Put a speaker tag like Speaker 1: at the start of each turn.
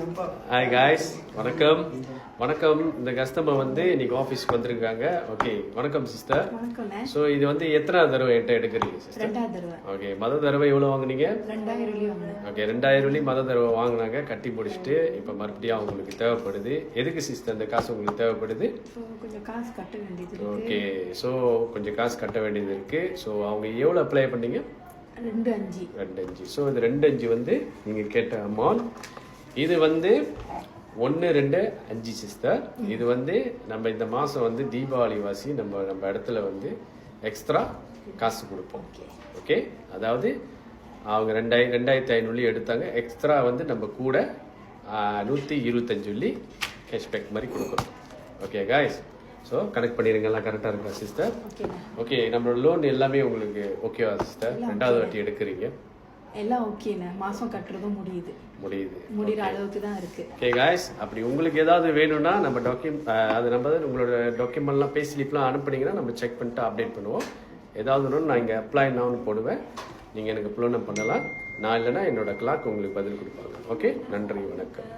Speaker 1: Hi guys, வணக்கம் வணக்கம். இந்த கஸ்டமர் வந்து இன்னைக்கு ஆஃபீஸ்க்கு வந்திருக்காங்க. ஓகே, வணக்கம் சிஸ்டர். ஸோ இது வந்து எத்தனாவது தடவை என்கிட்ட எடுக்கிறீங்க சிஸ்டர்? ஓகே, தடவை எவ்வளோ வாங்குனீங்க?
Speaker 2: 2000.
Speaker 1: ஓகே, 2000 தடவை வாங்கினாங்க, கட்டி முடிச்சுட்டு இப்போ மறுபடியும் அவங்களுக்கு தேவைப்படுது. எதுக்கு சிஸ்டர் இந்த காசு உங்களுக்கு தேவைப்படுது?
Speaker 2: கொஞ்சம் காசு கட்ட வேண்டியது.
Speaker 1: ஓகே, ஸோ கொஞ்சம் காசு கட்ட வேண்டியது இருக்கு. ஸோ அவங்க எவ்வளோ அப்ளை பண்ணீங்க?
Speaker 2: 2,500.
Speaker 1: ஸோ இது 2,500 வந்து நீங்கள் கேட்ட அமௌண்ட். இது வந்து 1,2,5 சிஸ்டர். இது வந்து நம்ம இந்த மாதம் வந்து தீபாவளி வாசி நம்ம இடத்துல வந்து எக்ஸ்ட்ரா காசு கொடுப்போம். ஓகே, அதாவது அவங்க 2,500 எடுத்தாங்க, எக்ஸ்ட்ரா வந்து நம்ம கூட 125 கேஷ்பேக் மாதிரி கொடுக்குறோம். ஓகே காய்ஸ், ஸோ கனெக்ட் பண்ணிடுங்கலாம். கரெக்டாக இருக்கா சிஸ்டர்? ஓகே, நம்மளோட லோன் எல்லாமே உங்களுக்கு ஓகேவா சிஸ்டர்? 2வது வாட்டி எடுக்கிறீங்க,
Speaker 2: எல்லாம் ஓகேண்ணே. மாசம் கட்டுறதும் முடியுற அளவுக்கு தான் இருக்கு.
Speaker 1: ஓகே காய்ஸ், அப்படி உங்களுக்கு ஏதாவது வேணும்னா நம்ம உங்களோட டாக்குமெண்ட்லாம் பே ஸ்லிப்லாம் அனுப்புனீங்கன்னா நம்ம செக் பண்ணிட்டு அப்டேட் பண்ணுவோம். ஏதாவது ஒன்று நான் இங்கே அப்ளை நான் போடுவேன், நீங்கள் எனக்கு ப்ளோன் பண்ணலாம். நான் இல்லைன்னா என்னோட கிளாக் உங்களுக்கு பதில் கொடுப்பாங்க. ஓகே, நன்றி, வணக்கம்.